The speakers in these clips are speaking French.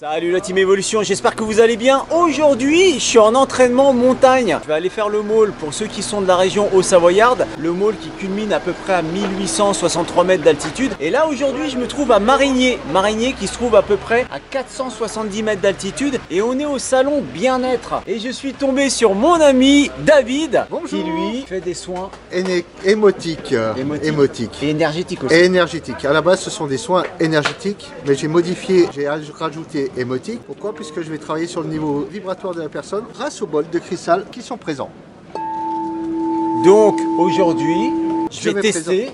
Salut la team Evolution, j'espère que vous allez bien. Aujourd'hui, je suis en entraînement montagne. Je vais aller faire le môle pour ceux qui sont de la région Haut-Savoyarde. Le môle qui culmine à peu près à 1863 mètres d'altitude. Et là aujourd'hui, je me trouve à Marigné. Marigné qui se trouve à peu près à 470 mètres d'altitude. Et on est au salon bien-être. Et je suis tombé sur mon ami David. Bonjour. Qui lui fait des soins Émotiques. et énergétiques aussi. Et énergétiques. À la base, ce sont des soins énergétiques, mais j'ai modifié, j'ai rajouté émotique. Pourquoi? Puisque je vais travailler sur le niveau vibratoire de la personne grâce aux bols de cristal qui sont présents. Donc aujourd'hui, je vais tester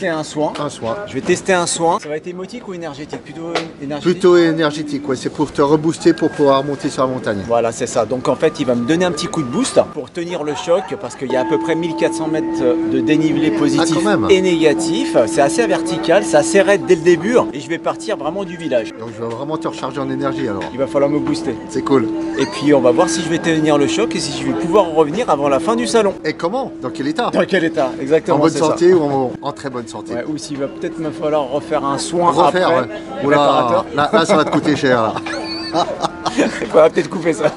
un soin. Un soin. Je vais tester un soin. Ça va être émotique ou énergétique? Plutôt énergétique. Plutôt énergétique, ouais. C'est pour te rebooster pour pouvoir monter sur la montagne. Voilà, c'est ça. Donc en fait, il va me donner un petit coup de boost pour tenir le choc parce qu'il y a à peu près 1400 mètres de dénivelé positif et négatif. C'est assez vertical, c'est assez raide dès le début et je vais partir vraiment du village. Donc je vais vraiment te recharger en énergie alors. Il va falloir me booster. C'est cool. Et puis on va voir si je vais tenir le choc et si je vais pouvoir revenir avant la fin du salon. Et comment? Dans quel état? Dans quel état? Exactement. En bonne santé ou en très bonne santé. Ouais, ou s'il va peut-être me falloir refaire un soin après. Ouais. Oula, là, ça va te coûter cher là. On va peut-être couper ça.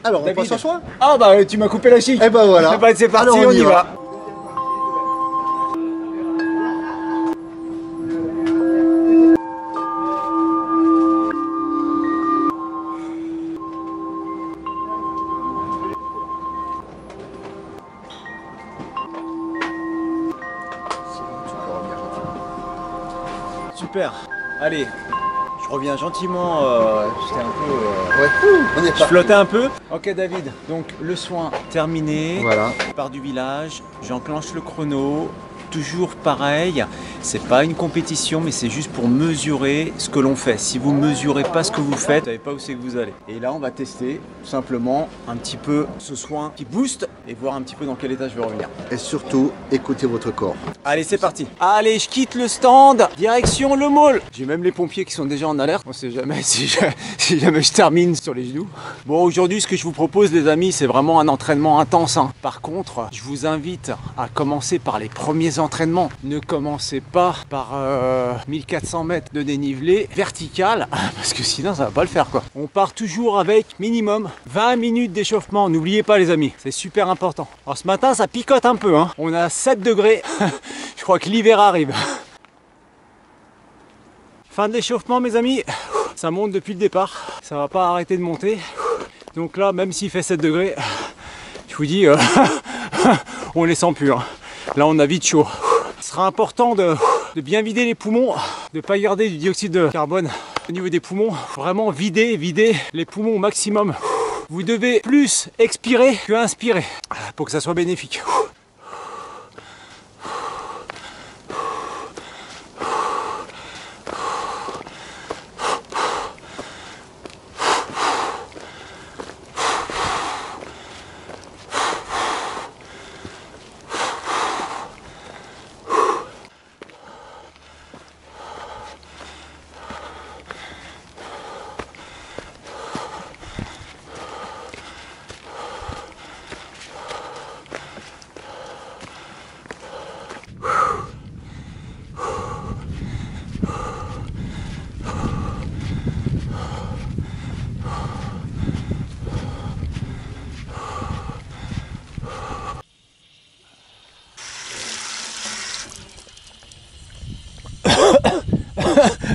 Alors on David. passe au soin. Ah bah tu m'as coupé la chic. Et ben voilà. Bah, c'est parti, alors, on y va. Super. Allez, je reviens gentiment. J'étais un peu. Ouais. Je flottais un peu. Ok David. Donc le soin terminé. Voilà. Je pars du village. J'enclenche le chrono. Toujours pareil. C'est pas une compétition, mais c'est juste pour mesurer ce que l'on fait. Si vous mesurez pas ce que vous faites, vous savez pas où c'est que vous allez. Et là, on va tester tout simplement un petit peu ce soin qui booste et voir un petit peu dans quel état je vais revenir. Et surtout, écoutez votre corps. Allez, c'est parti. Allez, je quitte le stand, direction le môle. J'ai même les pompiers qui sont déjà en alerte. On sait jamais si jamais je termine sur les genoux. Bon, aujourd'hui, ce que je vous propose, les amis, c'est vraiment un entraînement intense. Par contre, je vous invite à commencer par les premiers entraînements. Ne commencez pas par 1400 mètres de dénivelé vertical, parce que sinon, ça va pas le faire, quoi. On part toujours avec minimum 20 minutes d'échauffement. N'oubliez pas, les amis, c'est super important. Alors, ce matin, ça picote un peu. On a 7 degrés. Je crois que l'hiver arrive. Fin de l'échauffement, mes amis. Ça monte depuis le départ. Ça va pas arrêter de monter. Donc là, même s'il fait 7 degrés, je vous dis, on les sent plus. Là, on a vite chaud. Ce sera important de bien vider les poumons, de ne pas garder du dioxyde de carbone au niveau des poumons. Vraiment vider les poumons au maximum. Vous devez plus expirer que inspirer pour que ça soit bénéfique.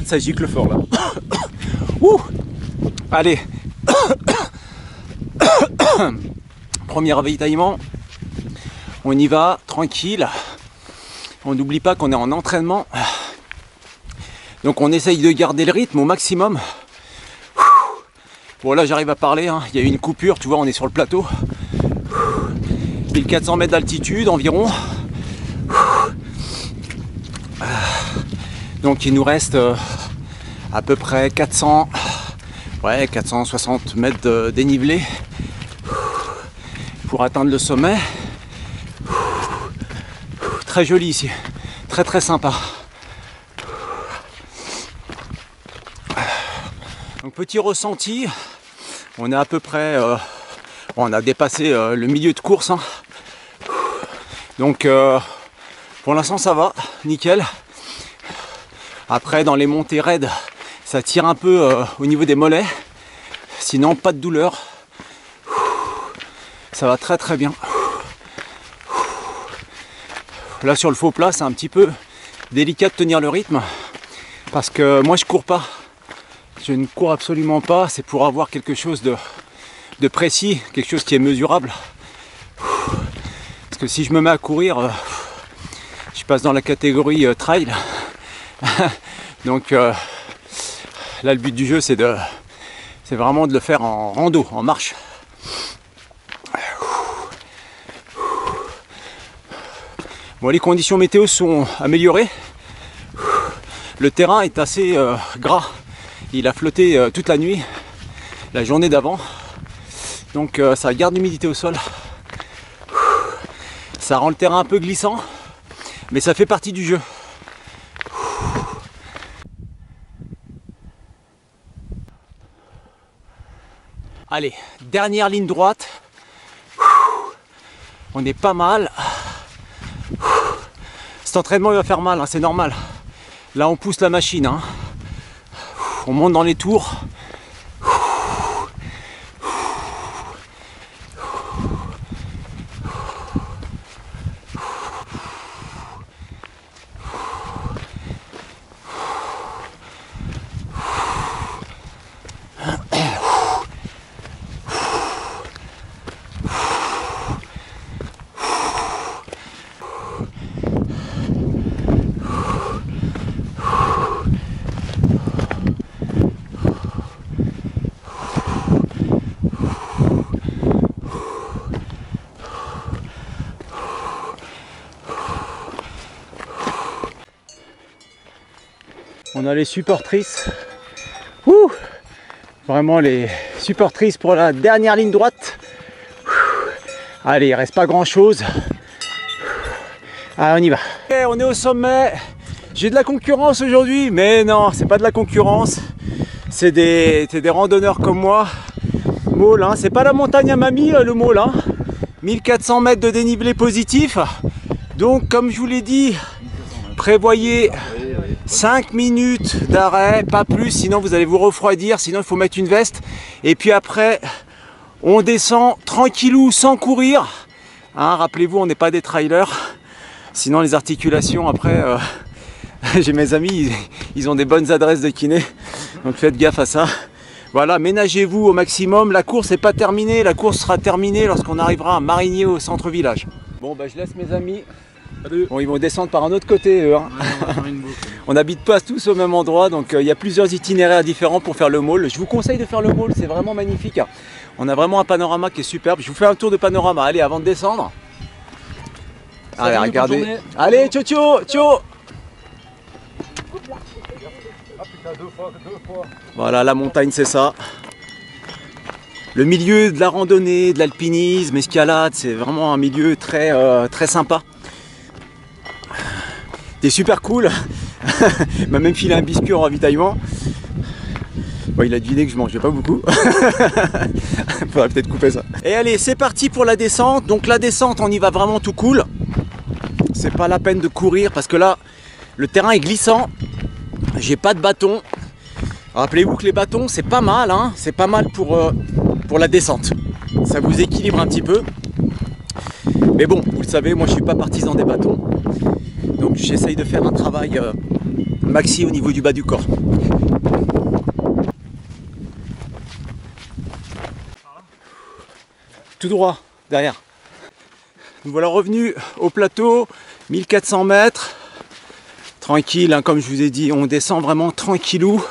Ça gicle fort là. Ouh. Allez. Premier ravitaillement. On y va, tranquille. On n'oublie pas qu'on est en entraînement. Donc on essaye de garder le rythme au maximum. Bon là j'arrive à parler, il y a eu une coupure, tu vois, on est sur le plateau. 1400 mètres d'altitude environ. Donc il nous reste à peu près 460 mètres de dénivelé pour atteindre le sommet. Très joli ici, très sympa. Donc petit ressenti, on est à peu près, on a dépassé le milieu de course. Donc pour l'instant ça va, nickel. Après dans les montées raides, ça tire un peu au niveau des mollets. Sinon, pas de douleur. Ça va très très bien. Là sur le faux plat, c'est un petit peu délicat de tenir le rythme parce que moi je cours pas. Je ne cours absolument pas. C'est pour avoir quelque chose de précis, quelque chose qui est mesurable. Parce que si je me mets à courir, je passe dans la catégorie trail. Donc là le but du jeu c'est vraiment de le faire en rando, en marche. Bon, les conditions météo sont améliorées. Le terrain est assez gras. Il a flotté toute la nuit, la journée d'avant. Donc ça garde l'humidité au sol. Ça rend le terrain un peu glissant, mais ça fait partie du jeu. Allez, dernière ligne droite. On est pas mal. Cet entraînement il va faire mal, hein, c'est normal. Là on pousse la machine, hein. On monte dans les tours. On a les supportrices. Ouh, vraiment les supportrices pour la dernière ligne droite. Allez, il reste pas grand chose. Allez, on y va. Okay, on est au sommet. J'ai de la concurrence aujourd'hui, mais non, c'est pas de la concurrence. C'est des randonneurs comme moi. Maule, hein. C'est pas la montagne à mamie, le Maule. Hein. 1400 mètres de dénivelé positif. Donc, comme je vous l'ai dit, prévoyez 5 minutes d'arrêt, pas plus, sinon vous allez vous refroidir, sinon il faut mettre une veste. Et puis après, on descend tranquillou, sans courir. Hein, rappelez-vous, on n'est pas des trailers. Sinon les articulations, après, j'ai mes amis, ils ont des bonnes adresses de kiné. Donc faites gaffe à ça. Voilà, ménagez-vous au maximum. La course n'est pas terminée, la course sera terminée lorsqu'on arrivera à Marigné au centre-village. Bon, bah, je laisse mes amis. Bon, ils vont descendre par un autre côté, eux. Hein. Ouais, on n'habite pas tous au même endroit, donc il y a plusieurs itinéraires différents pour faire le Maule. Je vous conseille de faire le Maule, c'est vraiment magnifique. Hein. On a vraiment un panorama qui est superbe. Je vous fais un tour de panorama. Allez, avant de descendre. Allez, regardez. Allez, tcho tcho, tcho. Voilà, la montagne, c'est ça. Le milieu de la randonnée, de l'alpinisme, escalade, c'est vraiment un milieu très, très sympa. T'es super cool. Il m'a même filé un biscuit en ravitaillement. Bon, il a deviné que je mangeais pas beaucoup. Faudrait peut-être couper ça. Et allez, c'est parti pour la descente. Donc la descente, on y va vraiment tout cool. C'est pas la peine de courir parce que là, le terrain est glissant. J'ai pas de bâton. Rappelez-vous que les bâtons, c'est pas mal. Hein. C'est pas mal pour la descente. Ça vous équilibre un petit peu. Mais bon, vous le savez, moi je suis pas partisan des bâtons. Donc j'essaye de faire un travail maxi au niveau du bas du corps. Tout droit, derrière. Nous voilà revenus au plateau, 1400 mètres. Tranquille, hein, comme je vous ai dit, on descend vraiment tranquillou.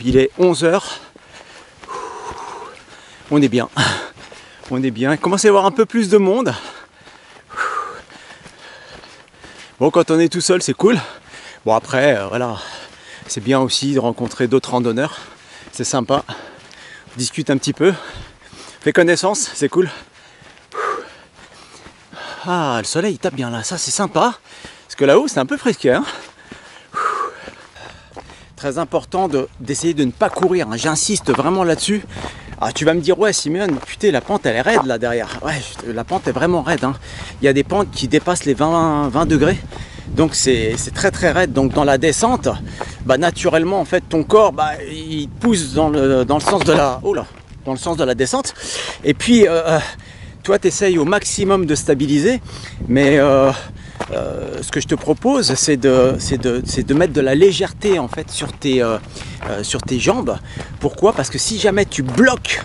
Il est 11 h. On est bien. On est bien. Il commence à y avoir un peu plus de monde. Bon, quand on est tout seul, c'est cool. Bon, après, voilà, c'est bien aussi de rencontrer d'autres randonneurs. C'est sympa. On discute un petit peu. On fait connaissance, c'est cool. Ah, le soleil il tape bien là, ça c'est sympa. Parce que là-haut, c'est un peu frisqué. Hein. Très important d'essayer de ne pas courir. Hein. J'insiste vraiment là-dessus. Ah, tu vas me dire, ouais, Simeone, putain, la pente elle est raide là derrière. Ouais, la pente est vraiment raide. Hein. Il y a des pentes qui dépassent les 20 degrés. Donc c'est très très raide. Donc dans la descente, bah, naturellement en fait ton corps bah, il pousse dans le sens de la dans le sens de la descente. Et puis toi tu essayes au maximum de stabiliser, mais ce que je te propose c'est de mettre de la légèreté en fait sur tes jambes. Pourquoi? Parce que si jamais tu bloques,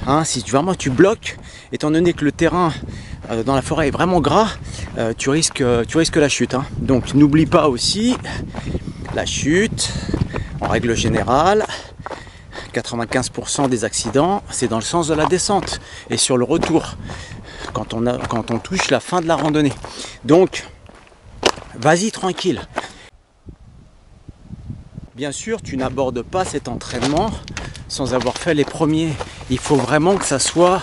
hein, si vraiment tu bloques, étant donné que le terrain dans la forêt est vraiment gras, tu risques la chute, hein. Donc n'oublie pas aussi la chute. En règle générale, 95% des accidents, c'est dans le sens de la descente et sur le retour, quand on touche la fin de la randonnée. Donc, vas-y tranquille. Bien sûr, tu n'abordes pas cet entraînement sans avoir fait les premiers. Il faut vraiment que ça soit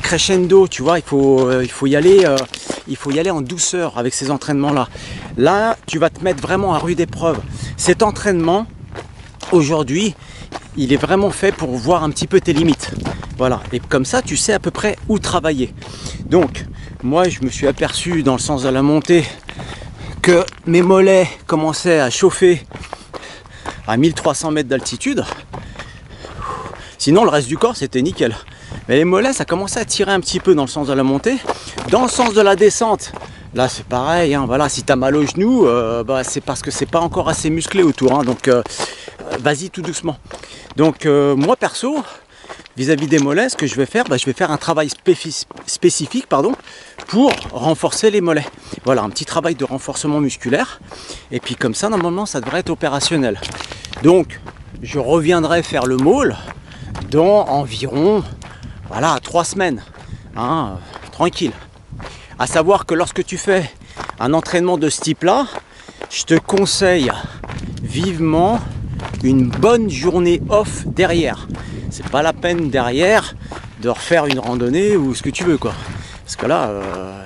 crescendo, tu vois. Il faut y aller en douceur avec ces entraînements-là. Là, tu vas te mettre vraiment à rude épreuve. Cet entraînement, aujourd'hui, il est vraiment fait pour voir un petit peu tes limites. Voilà, et comme ça, tu sais à peu près où travailler. Donc, moi, je me suis aperçu dans le sens de la montée que mes mollets commençaient à chauffer à 1300 mètres d'altitude. Sinon, le reste du corps, c'était nickel. Mais les mollets, ça commençait à tirer un petit peu dans le sens de la montée. Dans le sens de la descente, là, c'est pareil. Hein, voilà, si tu as mal au genou, bah, c'est parce que c'est pas encore assez musclé autour. Hein, donc, vas-y tout doucement. Donc, moi, perso, vis-à-vis des mollets, ce que je vais faire, bah, je vais faire un travail spécifique pour renforcer les mollets. Voilà, un petit travail de renforcement musculaire. Et puis comme ça, normalement, ça devrait être opérationnel. Donc, je reviendrai faire le maul dans environ 3 semaines. Hein, tranquille. À savoir que lorsque tu fais un entraînement de ce type-là, je te conseille vivement une bonne journée off derrière. C'est pas la peine derrière de refaire une randonnée ou ce que tu veux, quoi. Parce que là,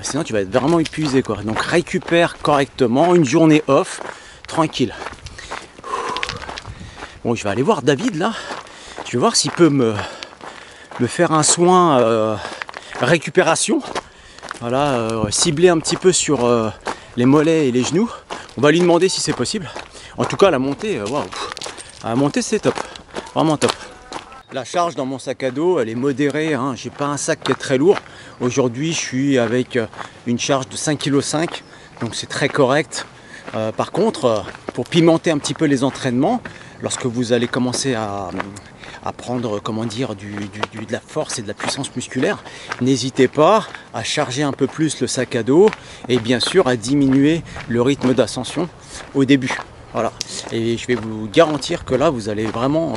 sinon tu vas être vraiment épuisé, quoi. Donc récupère correctement, une journée off, tranquille. Bon, je vais aller voir David là. Je vais voir s'il peut me faire un soin récupération. Voilà, cibler un petit peu sur les mollets et les genoux. On va lui demander si c'est possible. En tout cas, la montée, waouh. La montée, c'est top. Vraiment top. La charge dans mon sac à dos, elle est modérée, hein. J'ai pas un sac qui est très lourd. Aujourd'hui, je suis avec une charge de 5,5 kg, donc c'est très correct. Par contre, pour pimenter un petit peu les entraînements, lorsque vous allez commencer à prendre, comment dire, de la force et de la puissance musculaire, n'hésitez pas à charger un peu plus le sac à dos et bien sûr à diminuer le rythme d'ascension au début. Voilà. Et je vais vous garantir que là, vous allez vraiment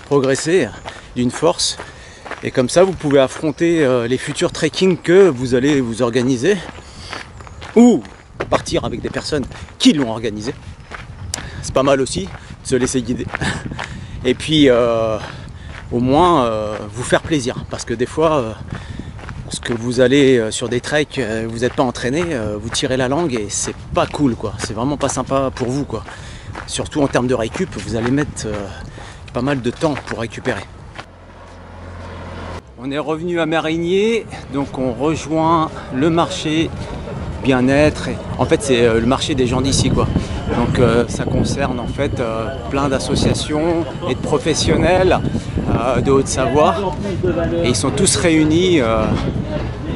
progresser d'une force. Et comme ça, vous pouvez affronter les futurs trekking que vous allez vous organiser ou partir avec des personnes qui l'ont organisé. C'est pas mal aussi de se laisser guider. Et puis, au moins, vous faire plaisir. Parce que des fois, lorsque vous allez sur des treks, vous n'êtes pas entraîné, vous tirez la langue et c'est pas cool, quoi. C'est vraiment pas sympa pour vous, quoi. Surtout en termes de récup, vous allez mettre pas mal de temps pour récupérer. On est revenu à Marigné, donc on rejoint le marché bien-être. En fait, c'est le marché des gens d'ici, quoi. Donc ça concerne en fait plein d'associations et de professionnels de Haute-Savoie. Et ils sont tous réunis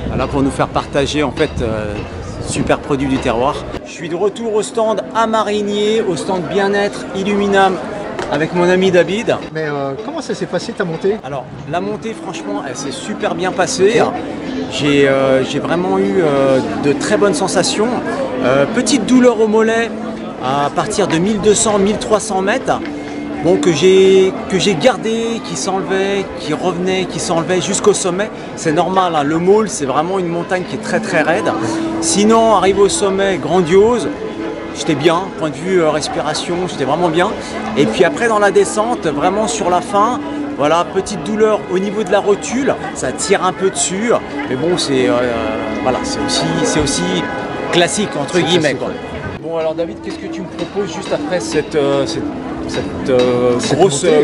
voilà, pour nous faire partager en fait super produits du terroir. Je suis de retour au stand à Marigné, au stand bien-être Illuminam avec mon ami David. Mais comment ça s'est passé ta montée? Alors la montée, franchement, elle s'est super bien passée. J'ai vraiment eu de très bonnes sensations. Petite douleur au mollet à partir de 1200-1300 mètres. Bon, que j'ai gardé, qui s'enlevait, qui revenait, qui s'enlevait jusqu'au sommet. C'est normal, hein. Le Maule, c'est vraiment une montagne qui est très très raide. Sinon, arrivé au sommet, grandiose. J'étais bien, point de vue respiration, j'étais vraiment bien. Et puis après dans la descente, vraiment sur la fin, voilà, petite douleur au niveau de la rotule, ça tire un peu dessus. Mais bon, c'est voilà, c'est aussi classique entre guillemets, quoi. Bon alors David, qu'est-ce que tu me proposes juste après cette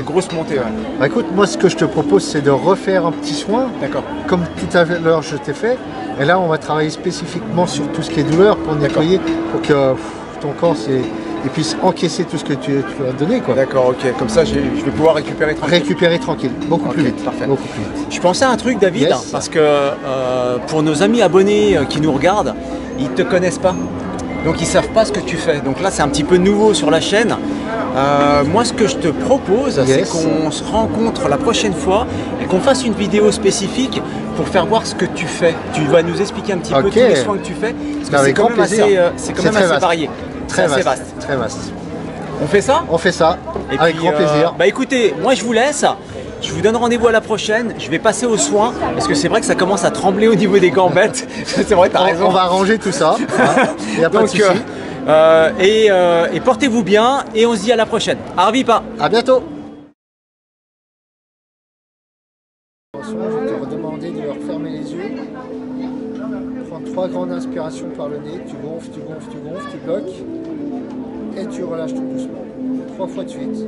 grosse montée, ouais. Bah écoute, moi ce que je te propose c'est de refaire un petit soin. D'accord. Comme tout à l'heure je t'ai fait. Et là on va travailler spécifiquement sur tout ce qui est douleur pour nettoyer, pour que ton corps et puisse encaisser tout ce que tu vas te donner, quoi. D'accord, ok. Comme ça, je vais pouvoir récupérer tranquille. Récupérer tranquille, beaucoup plus vite. Parfait. Beaucoup plus vite. Je pensais à un truc, David, Yes. parce que pour nos amis abonnés qui nous regardent, ils te connaissent pas. Donc ils savent pas ce que tu fais. Donc là, c'est un petit peu nouveau sur la chaîne. Moi, ce que je te propose, c'est qu'on se rencontre la prochaine fois et qu'on fasse une vidéo spécifique pour faire voir ce que tu fais. Tu vas nous expliquer un petit peu tous les soins que tu fais, parce que c'est quand même assez varié. Très vaste. Très vaste. On fait ça? On fait ça, Et avec puis, grand plaisir. Bah écoutez, moi je vous laisse. Je vous donne rendez-vous à la prochaine. Je vais passer aux soins parce que c'est vrai que ça commence à trembler au niveau des gambettes. C'est vrai, t'as raison. On va arranger tout ça. Il n'y a pas de souci. Et portez-vous bien et on se dit à la prochaine. Arvipa. À bientôt. Attention, je vais te redemander de refermer les yeux. Prends 3 grandes inspirations par le nez. Tu gonfles, tu gonfles, tu gonfles, tu bloques. Et tu relâches tout doucement. 3 fois de suite.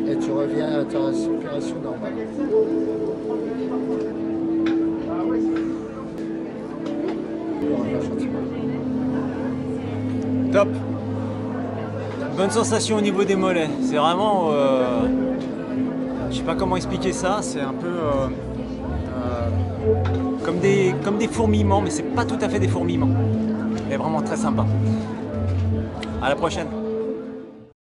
Et tu reviens à ta respiration normale. Top. Bonne sensation au niveau des mollets. C'est vraiment... je sais pas comment expliquer ça. C'est un peu... comme des fourmillements, mais c'est pas tout à fait des fourmillements. C'est vraiment très sympa. À la prochaine.